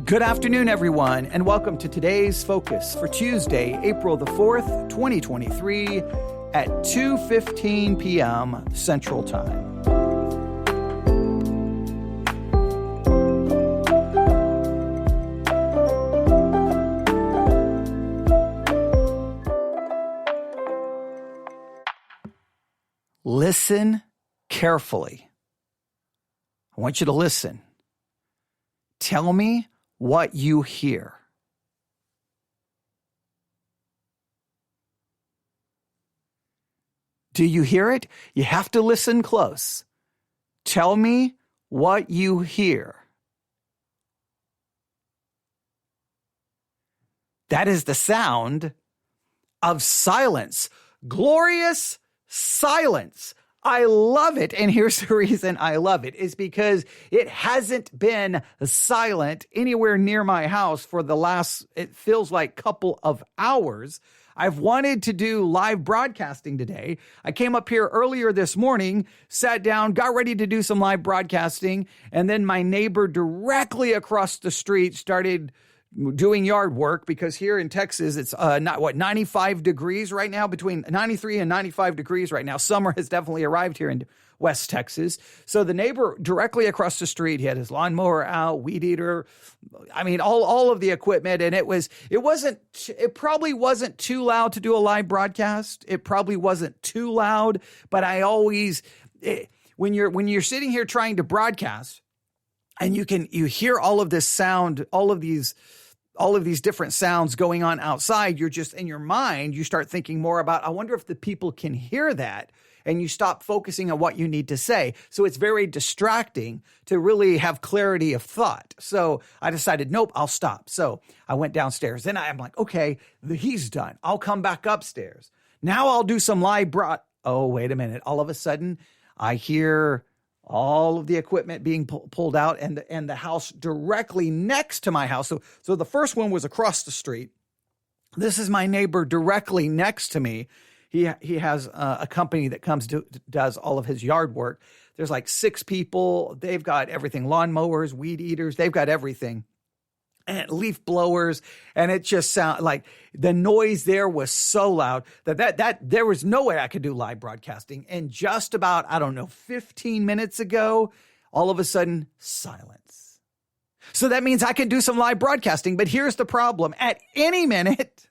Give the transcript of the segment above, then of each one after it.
Good afternoon, everyone, and welcome to today's focus for Tuesday, April the 4th, 2023 at 2:15 p.m. Central Time. Listen carefully. I want you to listen. Tell me what you hear. Do you hear it? You have to listen close. Tell me what you hear. That is the sound of silence. Glorious silence. I love it. And here's the reason I love it is because it hasn't been silent anywhere near my house for the last, it feels like, couple of hours. I've wanted to do live broadcasting today. I came up here earlier this morning, sat down, got ready to do some live broadcasting. And then my neighbor directly across the street started doing yard work, because here in Texas, it's 95 degrees right now, between 93 and 95 degrees right now. Summer has definitely arrived here in West Texas. So the neighbor directly across the street, he had his lawnmower out, weed eater, I mean, all of the equipment. And it probably wasn't too loud to do a live broadcast. It probably wasn't too loud, but when you're sitting here trying to broadcast, and you hear all of this sound, all of these different sounds going on outside, you're just in your mind, you start thinking more about, I wonder if the people can hear that. And you stop focusing on what you need to say. So it's very distracting to really have clarity of thought. So I decided, nope, I'll stop. So I went downstairs. Then I'm like, okay, he's done. I'll come back upstairs. Now I'll do some live Oh, wait a minute. All of a sudden, I hear all of the equipment being pulled out, and the house directly next to my house. So the first one was across the street. This is my neighbor directly next to me. He has a company that does all of his yard work. There's like 6 people. They've got everything: lawnmowers, weed eaters. They've got everything, and leaf blowers. And it just sounded like the noise there was so loud that there was no way I could do live broadcasting. And just about, 15 minutes ago, all of a sudden, silence. So that means I can do some live broadcasting. But here's the problem. At any minute,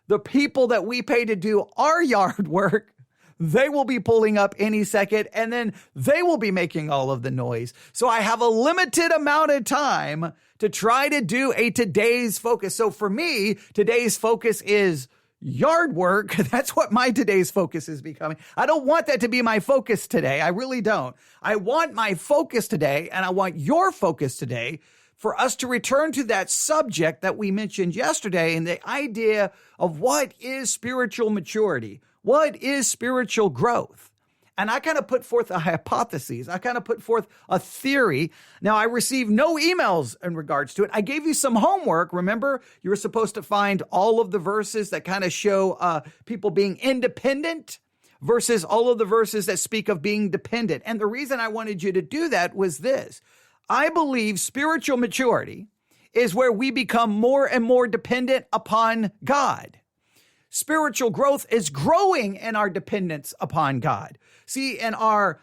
the people that we pay to do our yard work, they will be pulling up any second, and then they will be making all of the noise. So I have a limited amount of time to try to do a today's focus. So for me, today's focus is yard work. That's what my today's focus is becoming. I don't want that to be my focus today. I really don't. I want my focus today, and I want your focus today, for us to return to that subject that we mentioned yesterday, and the idea of what is spiritual maturity, what is spiritual growth. And I kind of put forth a hypothesis. I kind of put forth a theory. Now, I received no emails in regards to it. I gave you some homework. Remember, you were supposed to find all of the verses that kind of show people being independent versus all of the verses that speak of being dependent. And the reason I wanted you to do that was this. I believe spiritual maturity is where we become more and more dependent upon God. Spiritual growth is growing in our dependence upon God. See, in our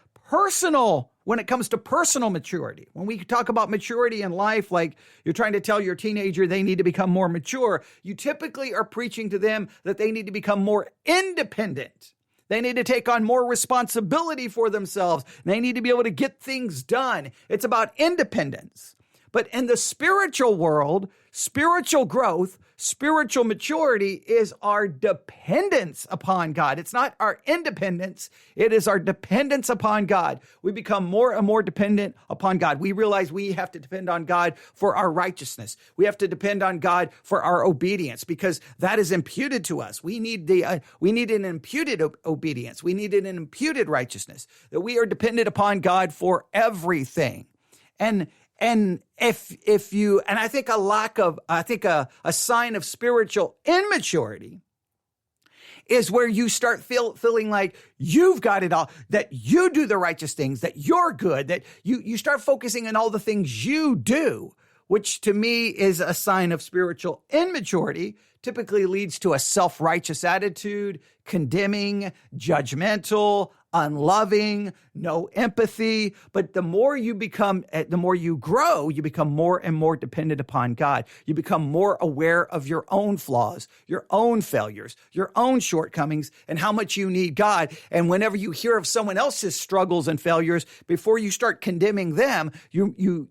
when it comes to personal maturity, when we talk about maturity in life, like you're trying to tell your teenager they need to become more mature, you typically are preaching to them that they need to become more independent. They need to take on more responsibility for themselves. They need to be able to get things done. It's about independence. But in the spiritual world, spiritual growth, spiritual maturity is our dependence upon God. It's not our independence. It is our dependence upon God. We become more and more dependent upon God. We realize we have to depend on God for our righteousness. We have to depend on God for our obedience, because that is imputed to us. We need an imputed obedience. We need an imputed righteousness, that we are dependent upon God for everything. And if you, and I think a sign of spiritual immaturity is where you start feeling like you've got it all, that you do the righteous things, that you're good, that you start focusing on all the things you do, which to me is a sign of spiritual immaturity, typically leads to a self-righteous attitude, condemning, judgmental, unloving, no empathy. But the more you grow, you become more and more dependent upon God. You become more aware of your own flaws, your own failures, your own shortcomings, and how much you need God. And whenever you hear of someone else's struggles and failures, before you start condemning them, you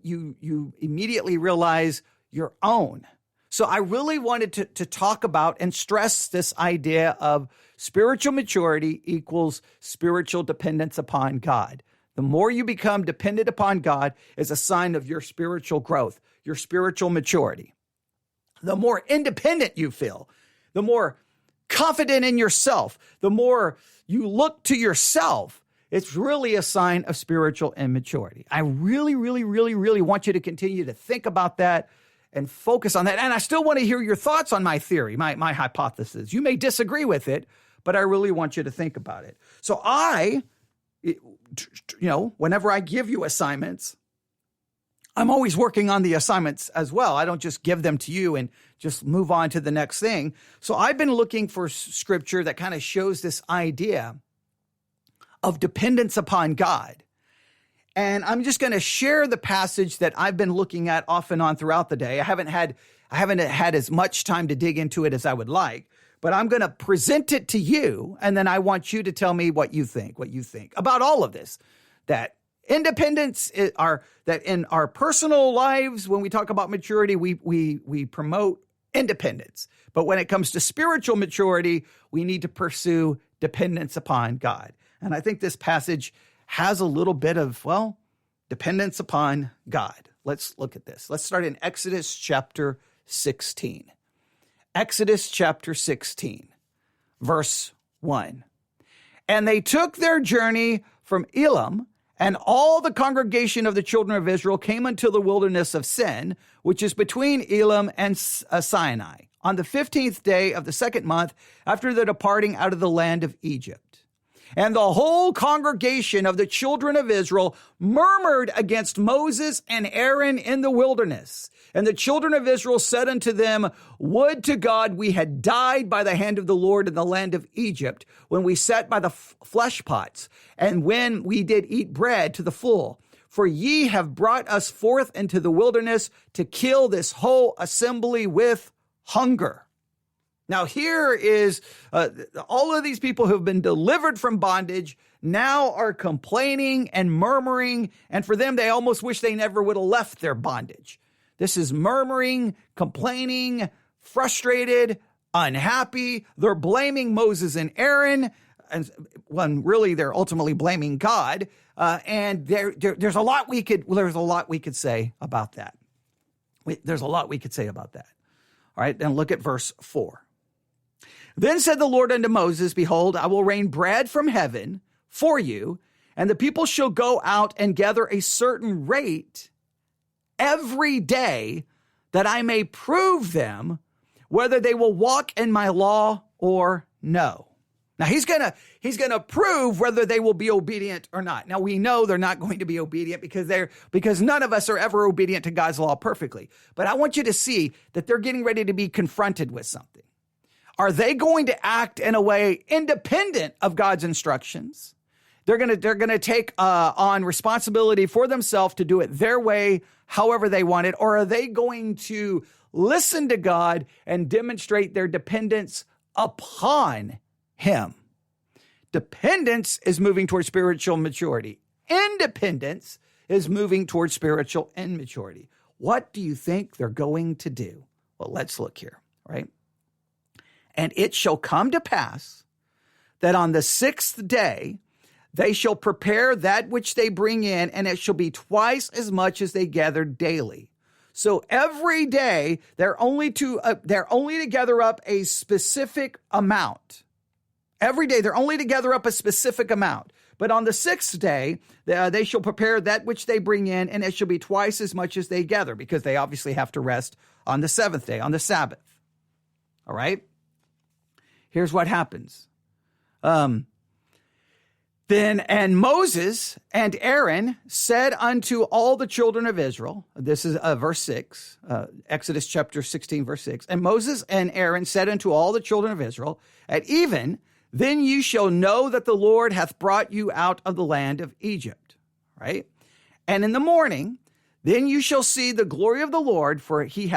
immediately realize your own. So I really wanted to talk about and stress this idea of spiritual maturity equals spiritual dependence upon God. The more you become dependent upon God is a sign of your spiritual growth, your spiritual maturity. The more independent you feel, the more confident in yourself, the more you look to yourself, it's really a sign of spiritual immaturity. I really, really, really, really want you to continue to think about that and focus on that. And I still want to hear your thoughts on my theory, my hypothesis. You may disagree with it, but I really want you to think about it. So whenever I give you assignments, I'm always working on the assignments as well. I don't just give them to you and just move on to the next thing. So I've been looking for scripture that kind of shows this idea of dependence upon God. And I'm just going to share the passage that I've been looking at off and on throughout the day. I haven't had as much time to dig into it as I would like, but I'm going to present it to you. And then I want you to tell me what you think about all of this, that independence that in our personal lives, when we talk about maturity, we promote independence. But when it comes to spiritual maturity, we need to pursue dependence upon God. And I think this passage has a little bit of, dependence upon God. Let's look at this. Let's start in Exodus chapter 16. Exodus chapter 16, verse 1. And they took their journey from Elim, and all the congregation of the children of Israel came unto the wilderness of Sin, which is between Elim and Sinai, on the 15th day of the second month after the departing out of the land of Egypt. And the whole congregation of the children of Israel murmured against Moses and Aaron in the wilderness. And the children of Israel said unto them, Would to God we had died by the hand of the Lord in the land of Egypt, when we sat by the flesh pots, and when we did eat bread to the full. For ye have brought us forth into the wilderness to kill this whole assembly with hunger. Now here is all of these people who have been delivered from bondage now are complaining and murmuring, and for them, they almost wish they never would have left their bondage. This is murmuring, complaining, frustrated, unhappy. They're blaming Moses and Aaron, and when really they're ultimately blaming God. And there's a lot we could say about that. There's a lot we could say about that. All right, then look at verse 4. Then said the Lord unto Moses, Behold, I will rain bread from heaven for you, and the people shall go out and gather a certain rate every day, that I may prove them whether they will walk in my law or no. Now he's gonna prove whether they will be obedient or not. Now we know they're not going to be obedient because none of us are ever obedient to God's law perfectly. But I want you to see that they're getting ready to be confronted with something. Are they going to act in a way independent of God's instructions? They're going to take on responsibility for themselves to do it their way, however they want it, or are they going to listen to God and demonstrate their dependence upon Him? Dependence is moving towards spiritual maturity. Independence is moving towards spiritual immaturity. What do you think they're going to do? Well, let's look here, right? And it shall come to pass that on the 6th day they shall prepare that which they bring in, and it shall be twice as much as they gather daily. So every day they're only to gather up a specific amount. Every day they're only to gather up a specific amount. But on the 6th day, they shall prepare that which they bring in, and it shall be twice as much as they gather, because they obviously have to rest on the 7th day, on the Sabbath. All right? Here's what happens. Then, and Moses and Aaron said unto all the children of Israel, this is verse 6, Exodus chapter 16, verse 6. And Moses and Aaron said unto all the children of Israel, at even, then you shall know that the Lord hath brought you out of the land of Egypt, right? And in the morning, then you shall see the glory of the Lord, for he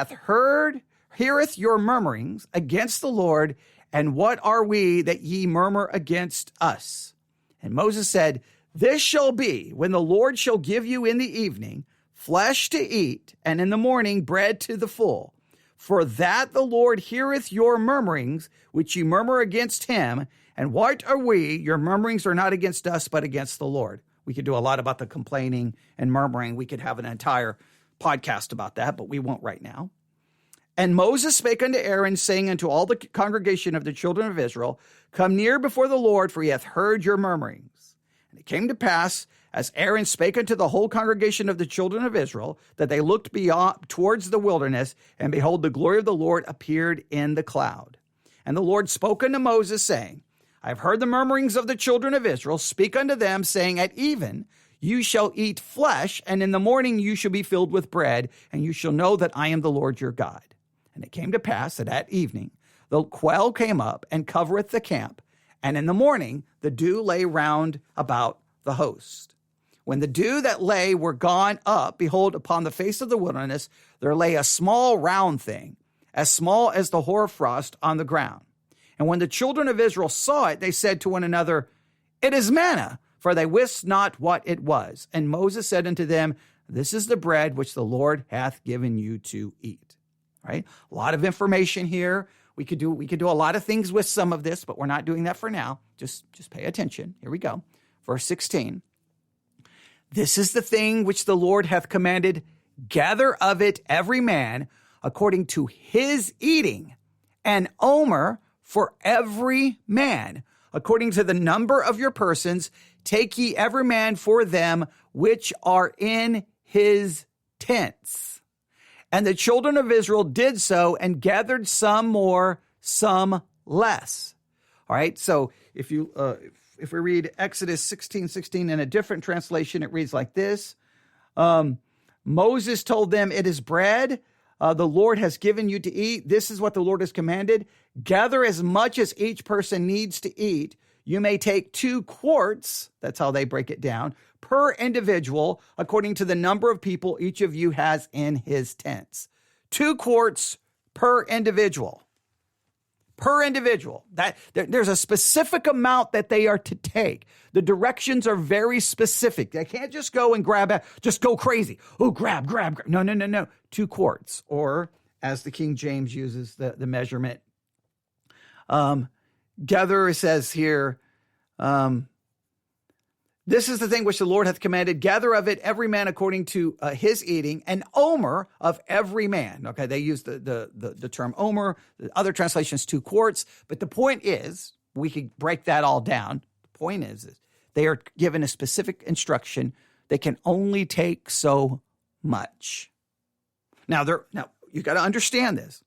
heareth your murmurings against the Lord. And what are we that ye murmur against us? And Moses said, this shall be when the Lord shall give you in the evening flesh to eat, and in the morning bread to the full. For that the Lord heareth your murmurings, which ye murmur against him. And what are we? Your murmurings are not against us, but against the Lord. We could do a lot about the complaining and murmuring. We could have an entire podcast about that, but we won't right now. And Moses spake unto Aaron, saying unto all the congregation of the children of Israel, come near before the Lord, for he hath heard your murmurings. And it came to pass, as Aaron spake unto the whole congregation of the children of Israel, that they looked beyond towards the wilderness, and behold, the glory of the Lord appeared in the cloud. And the Lord spoke unto Moses, saying, I have heard the murmurings of the children of Israel. Speak unto them, saying, at even you shall eat flesh, and in the morning you shall be filled with bread, and you shall know that I am the Lord your God. And it came to pass that at evening the quail came up and covereth the camp, and in the morning the dew lay round about the host. When the dew that lay were gone up, behold, upon the face of the wilderness there lay a small round thing, as small as the hoarfrost on the ground. And when the children of Israel saw it, they said to one another, it is manna, for they wist not what it was. And Moses said unto them, this is the bread which the Lord hath given you to eat. Right? A lot of information here. We could do a lot of things with some of this, but we're not doing that for now. Just pay attention. Here we go. Verse 16. This is the thing which the Lord hath commanded, gather of it every man according to his eating, an omer for every man, according to the number of your persons, take ye every man for them which are in his tents. And the children of Israel did so and gathered some more, some less. All right. So if we read Exodus 16:16 in a different translation, it reads like this. Moses told them, it is bread the Lord has given you to eat. This is what the Lord has commanded. Gather as much as each person needs to eat. You may take 2 quarts, that's how they break it down, per individual, according to the number of people each of you has in his tents. 2 quarts per individual. Per individual. There's a specific amount that they are to take. The directions are very specific. They can't just go and grab it, just go crazy. Oh, grab. No. 2 quarts. Or, as the King James uses the measurement, gather, it says here, this is the thing which the Lord hath commanded, gather of it every man according to his eating, an omer of every man. Okay, they use the term omer, the other translations 2 quarts, but the point is, we could break that all down. The point is they are given a specific instruction. They can only take so much. Now you got to understand this.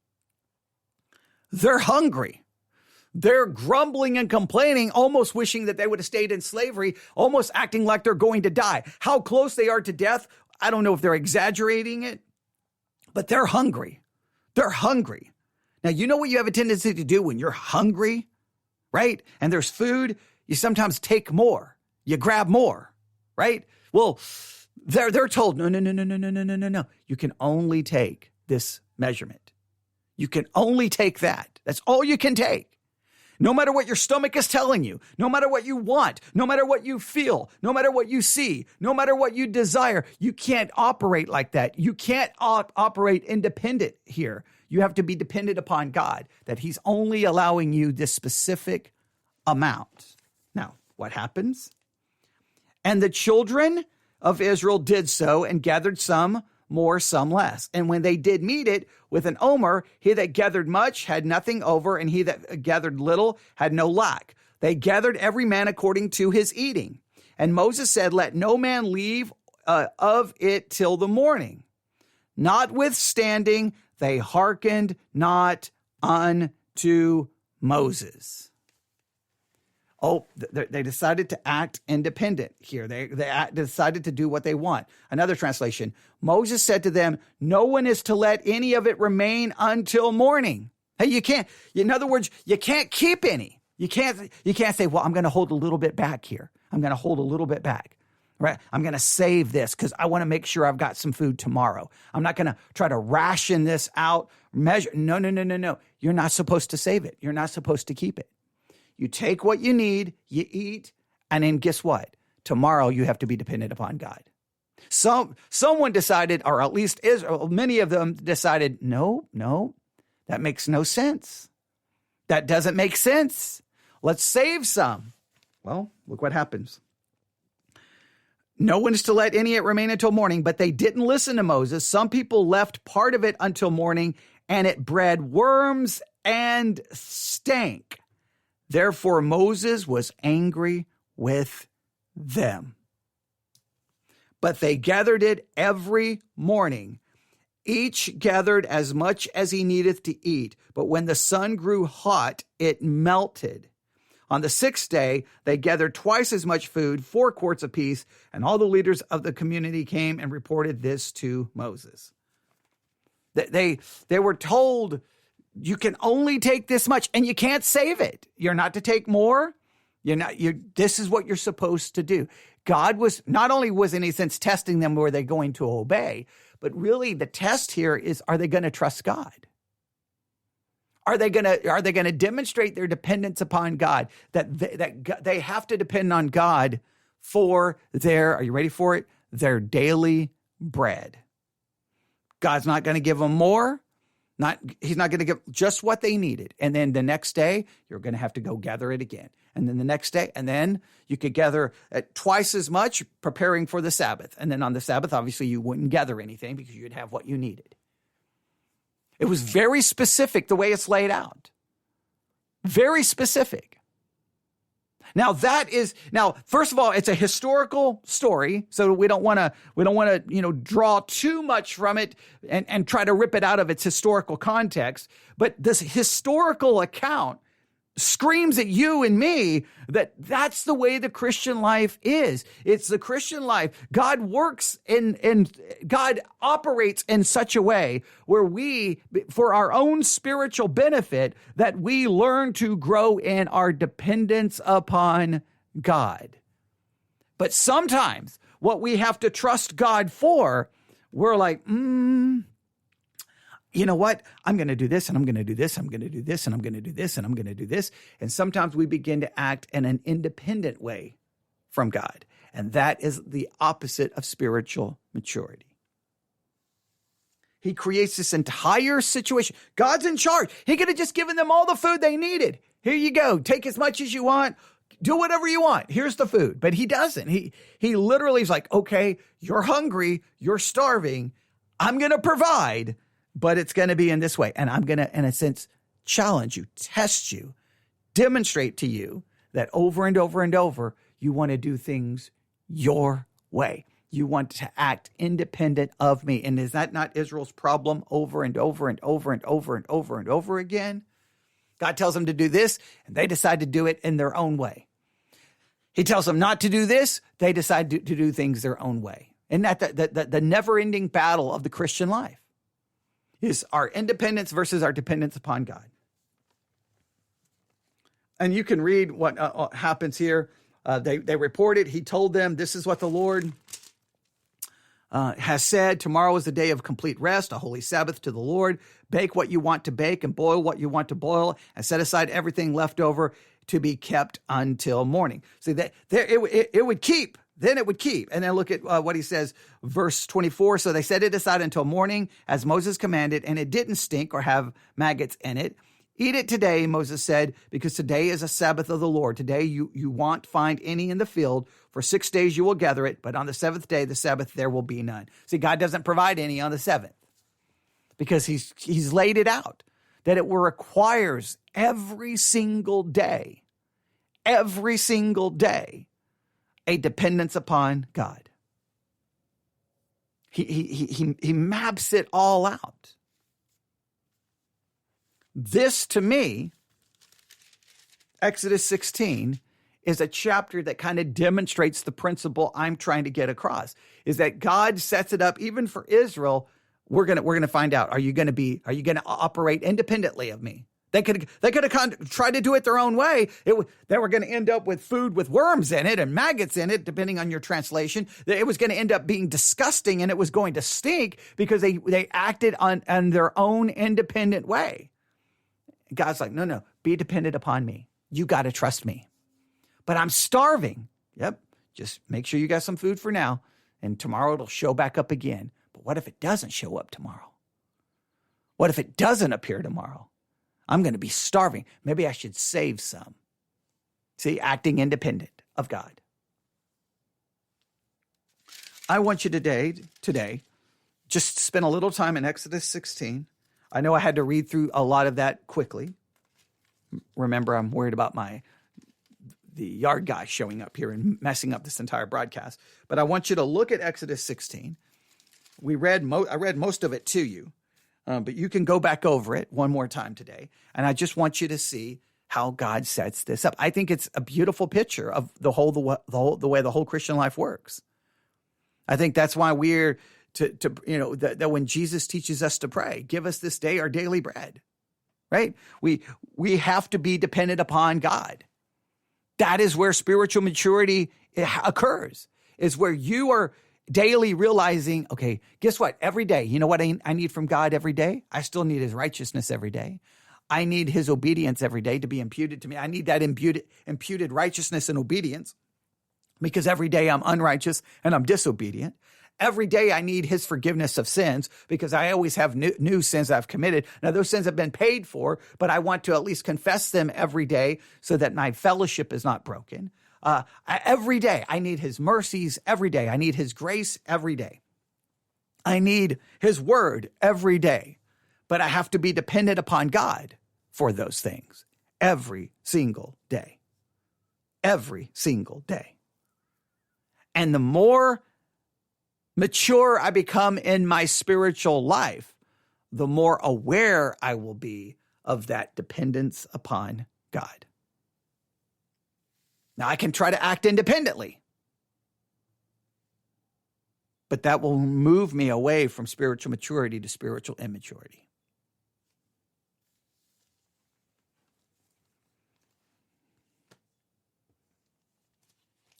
They're hungry. They're grumbling and complaining, almost wishing that they would have stayed in slavery, almost acting like they're going to die. How close they are to death, I don't know if they're exaggerating it, but they're hungry. They're hungry. Now, you know what you have a tendency to do when you're hungry, right? And there's food, you sometimes take more. You grab more, right? Well, they're told, no. You can only take this measurement. You can only take that. That's all you can take. No matter what your stomach is telling you, no matter what you want, no matter what you feel, no matter what you see, no matter what you desire, you can't operate like that. You can't operate independent here. You have to be dependent upon God, that he's only allowing you this specific amount. Now, what happens? And the children of Israel did so and gathered some more, some less. And when they did meet it with an omer, he that gathered much had nothing over, and he that gathered little had no lack. They gathered every man according to his eating. And Moses said, let no man leave of it till the morning. Notwithstanding, they hearkened not unto Moses. Oh, they decided to act independent here. They decided to do what they want. Another translation, Moses said to them, no one is to let any of it remain until morning. Hey, you can't, in other words, you can't keep any. You can't say, well, I'm going to hold a little bit back here. I'm going to hold a little bit back, right? I'm going to save this because I want to make sure I've got some food tomorrow. I'm not going to try to ration this out, measure. No. You're not supposed to save it. You're not supposed to keep it. You take what you need, you eat, and then guess what? Tomorrow you have to be dependent upon God. Someone decided, or at least Israel, many of them decided, no, that makes no sense. That doesn't make sense. Let's save some. Well, look what happens. No one is to let any of it remain until morning, but they didn't listen to Moses. Some people left part of it until morning, and it bred worms and stank. Therefore, Moses was angry with them. But they gathered it every morning. Each gathered as much as he needed to eat. But when the sun grew hot, it melted. On the sixth day, they gathered twice as much food, 4 quarts apiece, and all the leaders of the community came and reported this to Moses. They were told, you can only take this much and you can't save it. You're not to take more. This is what you're supposed to do. God was not only was in a sense testing them, were they going to obey, but really the test here is, are they going to trust God? Are they going to demonstrate their dependence upon God, that they have to depend on God for their, are you ready for it? Their daily bread. God's not going to give them more. He's not going to give just what they needed. And then the next day, you're going to have to go gather it again. And then the next day, and then you could gather twice as much preparing for the Sabbath. And then on the Sabbath, obviously, you wouldn't gather anything because you'd have what you needed. It was very specific the way it's laid out. Very specific. Now first of all, it's a historical story, so we don't want to, draw too much from it and try to rip it out of its historical context. But this historical account screams at you and me that that's the way the Christian life is. It's the Christian life. God works God operates in such a way where we, for our own spiritual benefit, that we learn to grow in our dependence upon God. But sometimes what we have to trust God for, we're like, you know what? I'm going to do this and I'm going to do this. I'm going to do this and I'm going to do this and I'm going to do this. And sometimes we begin to act in an independent way from God. And that is the opposite of spiritual maturity. He creates this entire situation. God's in charge. He could have just given them all the food they needed. Here you go. Take as much as you want. Do whatever you want. Here's the food. But he doesn't. He literally is like, okay, you're hungry. You're starving. I'm going to provide. But it's going to be in this way. And I'm going to, in a sense, challenge you, test you, demonstrate to you that over and over and over, you want to do things your way. You want to act independent of me. And is that not Israel's problem over and over and over and over and over and over again? God tells them to do this, and they decide to do it in their own way. He tells them not to do this, they decide to do things their own way. And that the never-ending battle of the Christian life is our independence versus our dependence upon God. And you can read what happens here. They reported, he told them, this is what the Lord has said. Tomorrow is the day of complete rest, a holy Sabbath to the Lord. Bake what you want to bake and boil what you want to boil, and set aside everything left over to be kept until morning. See, that it would keep. Then it would keep. And then look at what he says, verse 24. So they set it aside until morning, as Moses commanded, and it didn't stink or have maggots in it. Eat it today, Moses said, because today is a Sabbath of the Lord. Today you won't find any in the field. For 6 days you will gather it, but on the seventh day, the Sabbath, there will be none. See, God doesn't provide any on the seventh because he's laid it out, that it requires every single day, a dependence upon God. He maps it all out. This, to me, Exodus 16, is a chapter that kind of demonstrates the principle I'm trying to get across, is that God sets it up even for Israel. We're going to find out, are you going to operate independently of me? They could have tried to do it their own way. They were going to end up with food with worms in it and maggots in it, depending on your translation. It was going to end up being disgusting, and it was going to stink because they acted on their own independent way. God's like, no, be dependent upon me. You got to trust me. But I'm starving. Yep, just make sure you got some food for now, and tomorrow it'll show back up again. But what if it doesn't show up tomorrow? What if it doesn't appear tomorrow? I'm going to be starving. Maybe I should save some. See, acting independent of God. I want you today, just spend a little time in Exodus 16. I know I had to read through a lot of that quickly. Remember, I'm worried about the yard guy showing up here and messing up this entire broadcast. But I want you to look at Exodus 16. I read most of it to you. But you can go back over it one more time today. And I just want you to see how God sets this up. I think it's a beautiful picture of the way the whole Christian life works. I think that's why we're that when Jesus teaches us to pray, give us this day our daily bread, right? We have to be dependent upon God. That is where spiritual maturity occurs, is where you are daily realizing, okay, guess what? Every day, you know what I need from God every day? I still need his righteousness every day. I need his obedience every day to be imputed to me. I need that imputed righteousness and obedience because every day I'm unrighteous and I'm disobedient. Every day I need his forgiveness of sins because I always have new sins I've committed. Now, those sins have been paid for, but I want to at least confess them every day so that my fellowship is not broken. Every day, I need his mercies every day. I need his grace every day. I need his word every day. But I have to be dependent upon God for those things every single day. Every single day. And the more mature I become in my spiritual life, the more aware I will be of that dependence upon God. Now, I can try to act independently, but that will move me away from spiritual maturity to spiritual immaturity.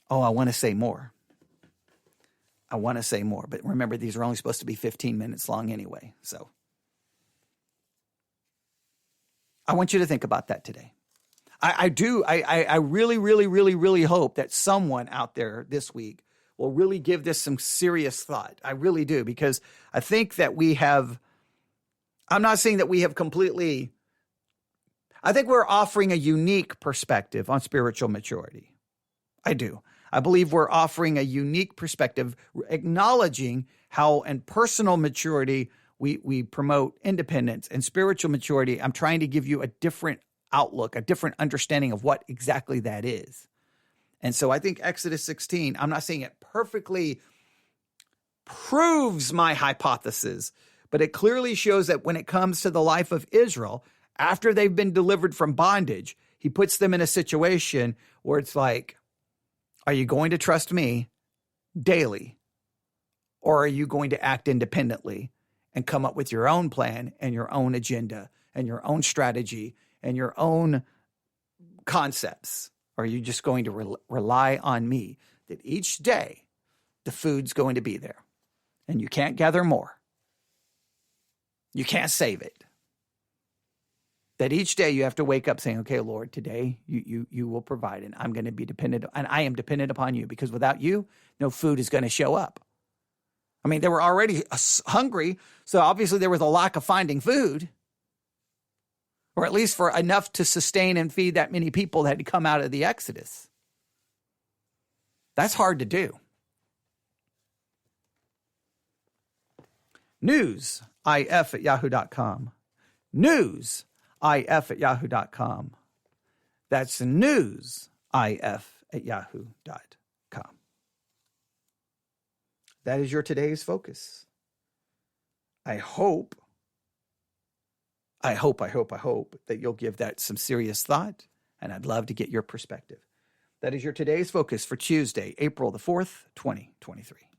Oh, I want to say more. But remember, these are only supposed to be 15 minutes long anyway, so I want you to think about that today. I really, really, really, really hope that someone out there this week will really give this some serious thought. I really do, because I think that I'm not saying that we have completely, I think we're offering a unique perspective on spiritual maturity. I do. I believe we're offering a unique perspective, acknowledging how in personal maturity we promote independence, and spiritual maturity, I'm trying to give you a different outlook, a different understanding of what exactly that is. And so I think Exodus 16, I'm not saying it perfectly proves my hypothesis, but it clearly shows that when it comes to the life of Israel, after they've been delivered from bondage, he puts them in a situation where it's like, are you going to trust me daily? Or are you going to act independently and come up with your own plan and your own agenda and your own strategy and your own concepts? Or are you just going to rely on me that each day the food's going to be there and you can't gather more? You can't save it. That each day you have to wake up saying, okay, Lord, today you will provide, and I'm going to be dependent, and I am dependent upon you, because without you, no food is going to show up. I mean, they were already hungry, so obviously there was a lack of finding food, or at least for enough to sustain and feed that many people that had come out of the Exodus. That's hard to do. newsif@yahoo.com. newsif@yahoo.com. That's newsif@yahoo.com. That is your today's focus. I hope that you'll give that some serious thought, and I'd love to get your perspective. That is your today's focus for Tuesday, April the 4th, 2023.